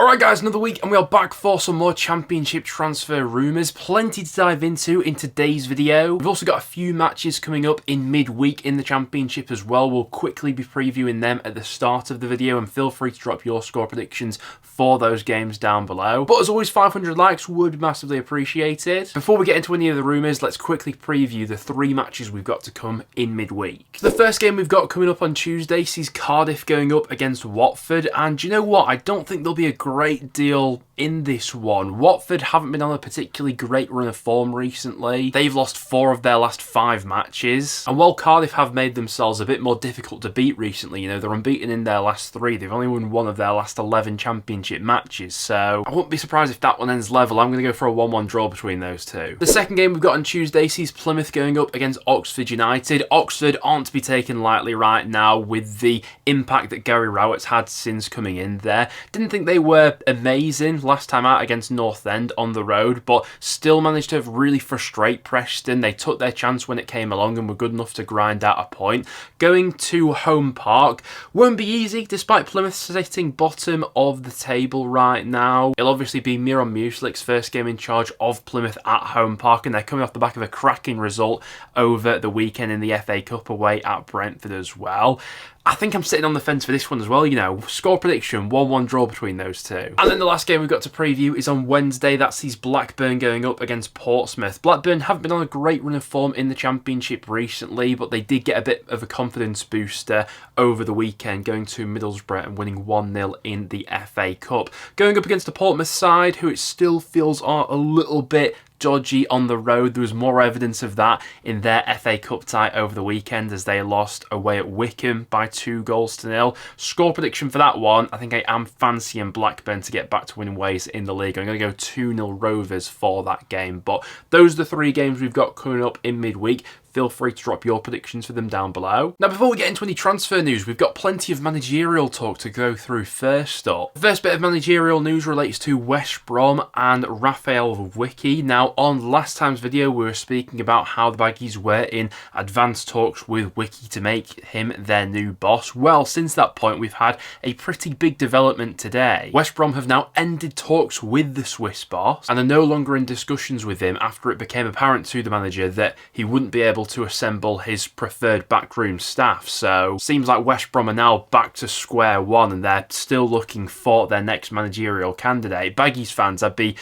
Alright guys, another week and we are back for some more Championship transfer rumours. Plenty to dive into in today's video. We've also got a few matches coming up in midweek in the Championship as well. We'll quickly be previewing them at the start of the video, and feel free to drop your score predictions for those games down below. But as always, 500 likes would be massively appreciated. Before we get into any of the rumours, let's quickly preview the three matches we've got to come in midweek. The first game we've got coming up on Tuesday sees Cardiff going up against Watford, and you know what? I don't think there'll be a great deal in this one. Watford haven't been on a particularly great run of form recently. They've lost 4 of their last 5 matches, and while Cardiff have made themselves a bit more difficult to beat recently, you know, they're unbeaten in their last 3. They've only won 1 of their last 11 Championship matches, so I wouldn't be surprised if that one ends level. I'm going to go for a 1-1 draw between those two. The second game we've got on Tuesday sees Plymouth going up against Oxford United. Oxford aren't to be taken lightly right now with the impact that Gary Rowett's had since coming in there. Didn't think they were amazing last time out against North End on the road, but still managed to really frustrate Preston. They took their chance when it came along and were good enough to grind out a point. Going to Home Park won't be easy, despite Plymouth sitting bottom of the table right now. It'll obviously be Miron Muslik's first game in charge of Plymouth at Home Park, and they're coming off the back of a cracking result over the weekend in the FA Cup away at Brentford as well. I think I'm sitting on the fence for this one as well, you know. Score prediction, 1-1 draw between those two. And then the last game we've got to preview is on Wednesday. That sees Blackburn going up against Portsmouth. Blackburn haven't been on a great run of form in the Championship recently, but they did get a bit of a confidence booster over the weekend, going to Middlesbrough and winning 1-0 in the FA Cup. Going up against the Portsmouth side, who it still feels are a little bit dodgy on the road. There was more evidence of that in their FA Cup tie over the weekend as they lost away at Wycombe by 2-0. Score prediction for that one, I think I am fancying Blackburn to get back to winning ways in the league. I'm going to go 2-0 Rovers for that game. But those are the 3 games we've got coming up in midweek. Feel free to drop your predictions for them down below. Now, before we get into any transfer news, we've got plenty of managerial talk to go through first up. The first bit of managerial news relates to West Brom and Raphael Wicki. Now, on last time's video, we were speaking about how the Baggies were in advanced talks with Wicki to make him their new boss. Well, since that point, we've had a pretty big development today. West Brom have now ended talks with the Swiss boss and are no longer in discussions with him after it became apparent to the manager that he wouldn't be able to assemble his preferred backroom staff. So seems like West Brom are now back to square one and they're still looking for their next managerial candidate. Baggies fans, I'd be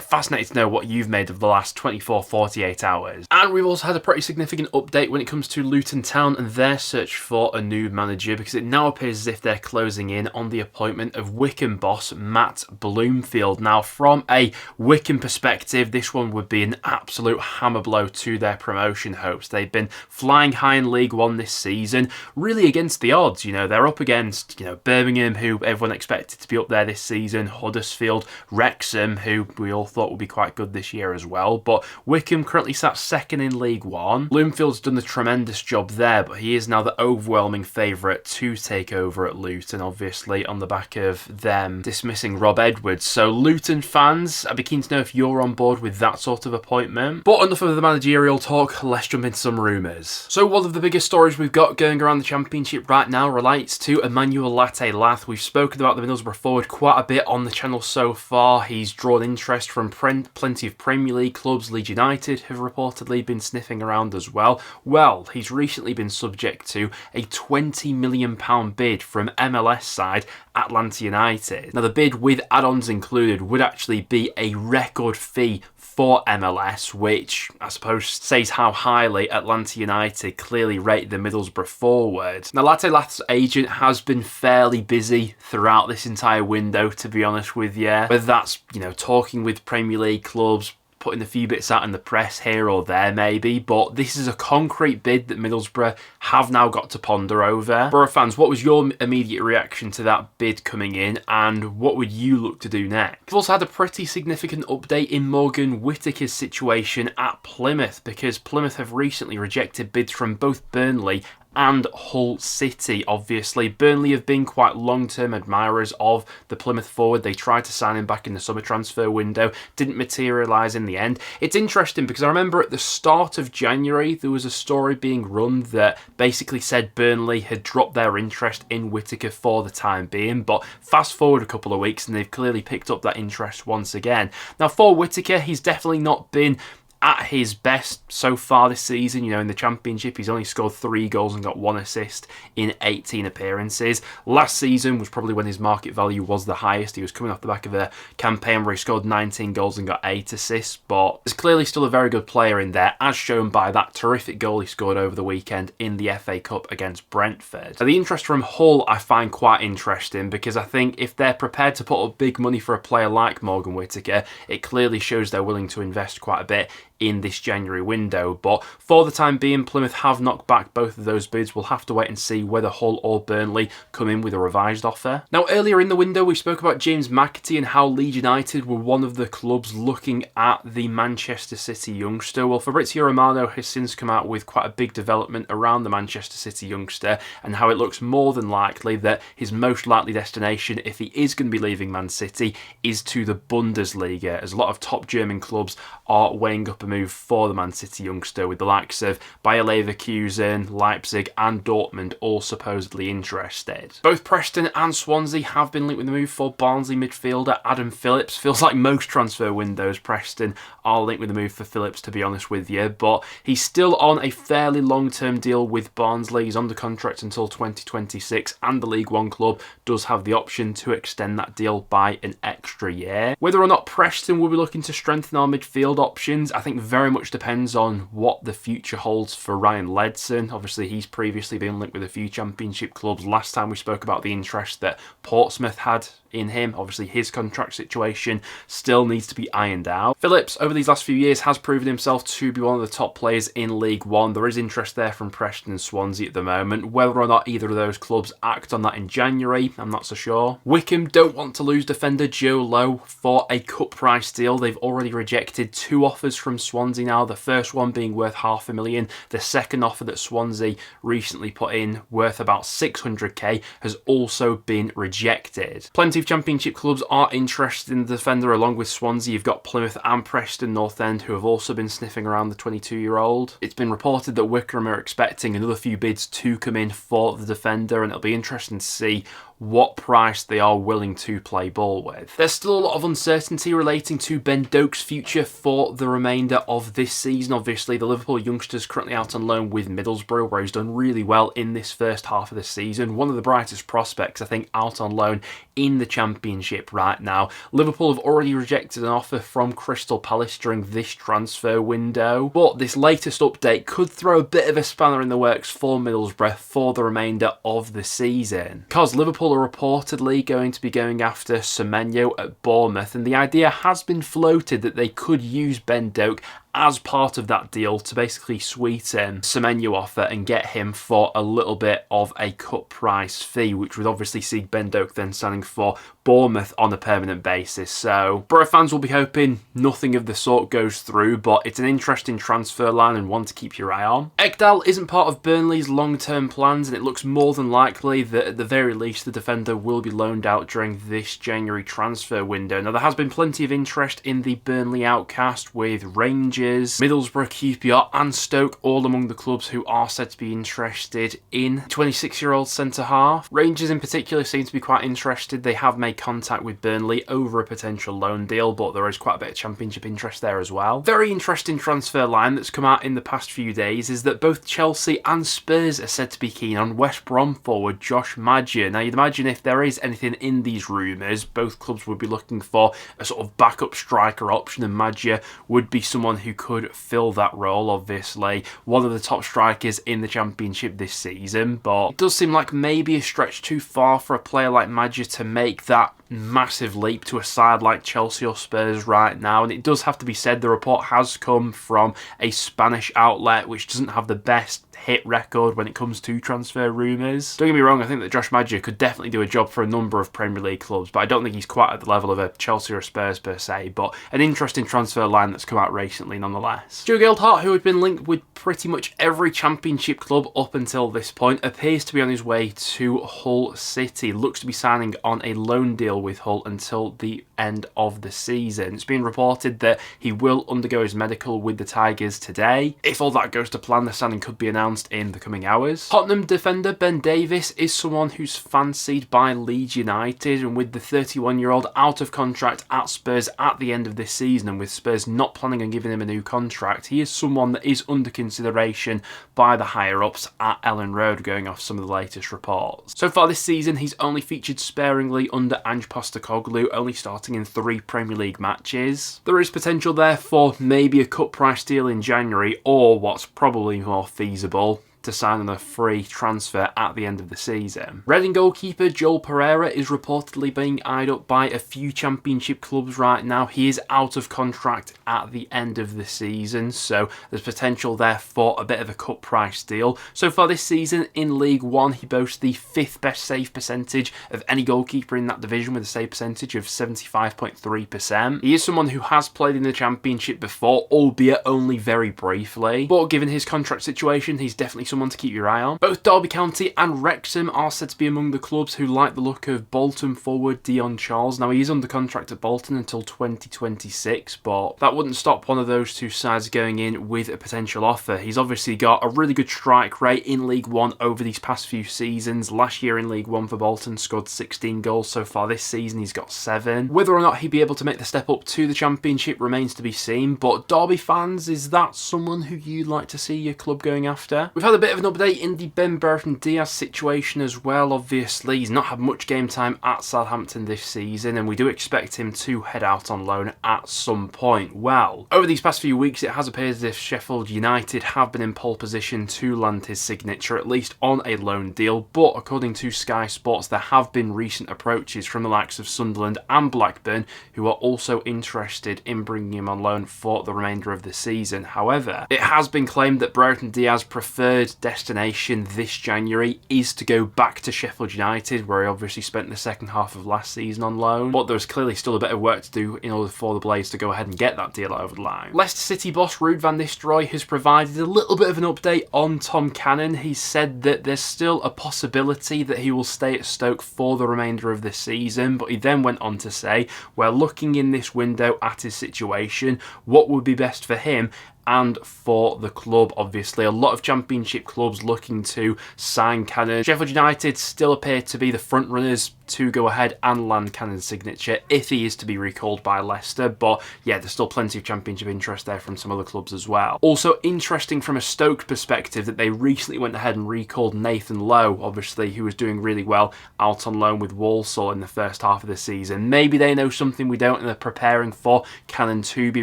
fascinated to know what you've made of the last 24-48 hours. And we've also had a pretty significant update when it comes to Luton Town and their search for a new manager, because it now appears as if they're closing in on the appointment of Wycombe boss Matt Bloomfield. Now, from a Wycombe perspective, this one would be an absolute hammer blow to their promotion hopes. They've been flying high in League One this season, really against the odds. You know, they're up against, Birmingham, who everyone expected to be up there this season, Huddersfield, Wrexham, who we all thought would be quite good this year as well. But Wycombe currently sat second in League One. Bloomfield's done a tremendous job there, but he is now the overwhelming favourite to take over at Luton, obviously on the back of them dismissing Rob Edwards. So Luton fans, I'd be keen to know if you're on board with that sort of appointment. But enough of the managerial talk, let's jump into some rumours. So one of the biggest stories we've got going around the Championship right now relates to Emmanuel Latte. Lath. We've spoken about the Middlesbrough forward quite a bit on the channel so far. He's drawn interest from plenty of Premier League clubs. Leeds United have reportedly been sniffing around as well. Well, he's recently been subject to a £20 million bid from MLS side Atlanta United. Now, the bid with add-ons included would actually be a record fee for MLS, which I suppose says how highly Atlanta United clearly rate the Middlesbrough forward. Now, Latte Lath's agent has been fairly busy throughout this entire window, to be honest with you. Whether that's, talking with Premier League clubs, putting a few bits out in the press here or there maybe, but this is a concrete bid that Middlesbrough have now got to ponder over. Borough fans, what was your immediate reaction to that bid coming in, and what would you look to do next? We've also had a pretty significant update in Morgan Whittaker's situation at Plymouth, because Plymouth have recently rejected bids from both Burnley and Hull City. Obviously, Burnley have been quite long-term admirers of the Plymouth forward. They tried to sign him back in the summer transfer window, didn't materialise in the end. It's interesting because I remember at the start of January there was a story being run that basically said Burnley had dropped their interest in Whittaker for the time being, but fast forward a couple of weeks and they've clearly picked up that interest once again. Now for Whittaker, he's definitely not been at his best so far this season. You know, in the Championship, he's only scored 3 goals and got 1 assist in 18 appearances. Last season was probably when his market value was the highest. He was coming off the back of a campaign where he scored 19 goals and got 8 assists, but there's clearly still a very good player in there, as shown by that terrific goal he scored over the weekend in the FA Cup against Brentford. Now, the interest from Hull I find quite interesting because I think if they're prepared to put up big money for a player like Morgan Whittaker, it clearly shows they're willing to invest quite a bit in this January window. But for the time being, Plymouth have knocked back both of those bids. We'll have to wait and see whether Hull or Burnley come in with a revised offer. Now, earlier in the window, we spoke about James McAtee and how Leeds United were one of the clubs looking at the Manchester City youngster. Well, Fabrizio Romano has since come out with quite a big development around the Manchester City youngster and how it looks more than likely that his most likely destination, if he is going to be leaving Man City, is to the Bundesliga, as a lot of top German clubs are weighing up a move for the Man City youngster, with the likes of Bayer Leverkusen, Leipzig and Dortmund all supposedly interested. Both Preston and Swansea have been linked with the move for Barnsley midfielder Adam Phillips. Feels like most transfer windows, Preston are linked with the move for Phillips, to be honest with you, but he's still on a fairly long-term deal with Barnsley. He's under contract until 2026 and the League One club does have the option to extend that deal by an extra year. Whether or not Preston will be looking to strengthen our midfield options, I think very much depends on what the future holds for Ryan Ledson. Obviously, he's previously been linked with a few Championship clubs. Last time we spoke about the interest that Portsmouth had in him. Obviously, his contract situation still needs to be ironed out. Phillips, over these last few years, has proven himself to be one of the top players in League One. There is interest there from Preston and Swansea at the moment. Whether or not either of those clubs act on that in January, I'm not so sure. Wycombe don't want to lose defender Joe Lowe for a cut price deal. They've already rejected 2 offers from Swansea now, the first one being worth $500,000. The second offer that Swansea recently put in, worth about $600k, has also been rejected. Plenty of Championship clubs are interested in the defender along with Swansea. You've got Plymouth and Preston North End who have also been sniffing around the 22-year-old. It's been reported that Wycombe are expecting another few bids to come in for the defender, and it'll be interesting to see what price they are willing to play ball with. There's still a lot of uncertainty relating to Ben Doak's future for the remainder of this season. Obviously, the Liverpool youngster's currently out on loan with Middlesbrough, where he's done really well in this first half of the season. One of the brightest prospects, I think, out on loan in the Championship right now. Liverpool have already rejected an offer from Crystal Palace during this transfer window, but this latest update could throw a bit of a spanner in the works for Middlesbrough for the remainder of the season, because Liverpool are reportedly going to be going after Semenyo at Bournemouth, and the idea has been floated that they could use Ben Doak as part of that deal to basically sweeten Semenyo offer and get him for a little bit of a cut price fee, which would obviously see Ben Doak then signing for Bournemouth on a permanent basis. So Borough fans will be hoping nothing of the sort goes through, but it's an interesting transfer line and one to keep your eye on. Ekdal isn't part of Burnley's long-term plans, and it looks more than likely that at the very least the defender will be loaned out during this January transfer window. Now, there has been plenty of interest in the Burnley outcast, with Rangers, Middlesbrough, QPR and Stoke all among the clubs who are said to be interested in 26-year-old centre-half. Rangers in particular seem to be quite interested. They have made contact with Burnley over a potential loan deal, but there is quite a bit of Championship interest there as well. Very interesting transfer line that's come out in the past few days is that both Chelsea and Spurs are said to be keen on West Brom forward Josh Maja. Now, you'd imagine if there is anything in these rumours, both clubs would be looking for a sort of backup striker option, and Maja would be someone who could fill that role. Obviously, one of the top strikers in the Championship this season, but it does seem like maybe a stretch too far for a player like Maja to make that massive leap to a side like Chelsea or Spurs right now. And it does have to be said, the report has come from a Spanish outlet which doesn't have the best hit record when it comes to transfer rumours. Don't get me wrong, I think that Josh Maja could definitely do a job for a number of Premier League clubs, but I don't think he's quite at the level of a Chelsea or Spurs per se, but an interesting transfer line that's come out recently nonetheless. Joe Gildhart, who had been linked with pretty much every Championship club up until this point, appears to be on his way to Hull City. Looks to be signing on a loan deal with Hull until the end of the season. It's been reported that he will undergo his medical with the Tigers today. If all that goes to plan, the signing could be announced in the coming hours. Tottenham defender Ben Davies is someone who's fancied by Leeds United, and with the 31-year-old out of contract at Spurs at the end of this season, and with Spurs not planning on giving him a new contract, he is someone that is under consideration by the higher-ups at Ellen Road, going off some of the latest reports. So far this season, he's only featured sparingly under Ange Postecoglou, only starting in 3 Premier League matches. There is potential there for maybe a cut price deal in January, or what's probably more feasible, to sign on a free transfer at the end of the season. Reading goalkeeper Joel Pereira is reportedly being eyed up by a few Championship clubs right now. He is out of contract at the end of the season, so there's potential there for a bit of a cut price deal. So far this season in League One, he boasts the 5th best save percentage of any goalkeeper in that division, with a save percentage of 75.3%. He is someone who has played in the Championship before, albeit only very briefly, but given his contract situation, he's definitely someone to keep your eye on. Both Derby County and Wrexham are said to be among the clubs who like the look of Bolton forward Dion Charles. Now, he is under contract at Bolton until 2026, but that wouldn't stop one of those two sides going in with a potential offer. He's obviously got a really good strike rate in League One over these past few seasons. Last year in League One for Bolton, scored 16 goals. So far this season, he's got 7. Whether or not he'd be able to make the step up to the Championship remains to be seen, but Derby fans, is that someone who you'd like to see your club going after? We've had a bit of an update in the Ben Brereton Diaz situation as well. Obviously, he's not had much game time at Southampton this season, and we do expect him to head out on loan at some point. Well, over these past few weeks, it has appeared as if Sheffield United have been in pole position to land his signature, at least on a loan deal, but according to Sky Sports, there have been recent approaches from the likes of Sunderland and Blackburn, who are also interested in bringing him on loan for the remainder of the season. However, it has been claimed that Brereton Diaz's preferred destination this January is to go back to Sheffield United, where he obviously spent the second half of last season on loan, but there's clearly still a bit of work to do in order for the Blades to go ahead and get that deal over the line. Leicester City boss Ruud van Nistelrooy has provided a little bit of an update on Tom Cannon. He said that there's still a possibility that he will stay at Stoke for the remainder of this season, but he then went on to say, we're looking in this window at his situation, what would be best for him and for the club. Obviously, a lot of Championship clubs looking to sign Cannon. Sheffield United still appear to be the front runners to go ahead and land Cannon's signature if he is to be recalled by Leicester, but yeah, there's still plenty of Championship interest there from some other clubs as well. Also interesting from a Stoke perspective that they recently went ahead and recalled Nathan Lowe, obviously, who was doing really well out on loan with Walsall in the first half of the season. Maybe they know something we don't and they're preparing for Cannon to be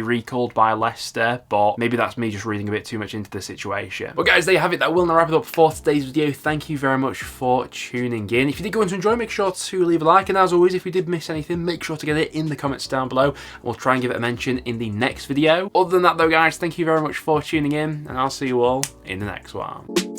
recalled by Leicester, but maybe that's me just reading a bit too much into the situation. But guys, there you have it. That will now wrap it up for today's video. Thank you very much for tuning in. If you did go on to enjoy, make sure to leave a like, and as always, if you did miss anything, make sure to get it in the comments down below, and we'll try and give it a mention in the next video. Other than that though guys, thank you very much for tuning in, and I'll see you all in the next one.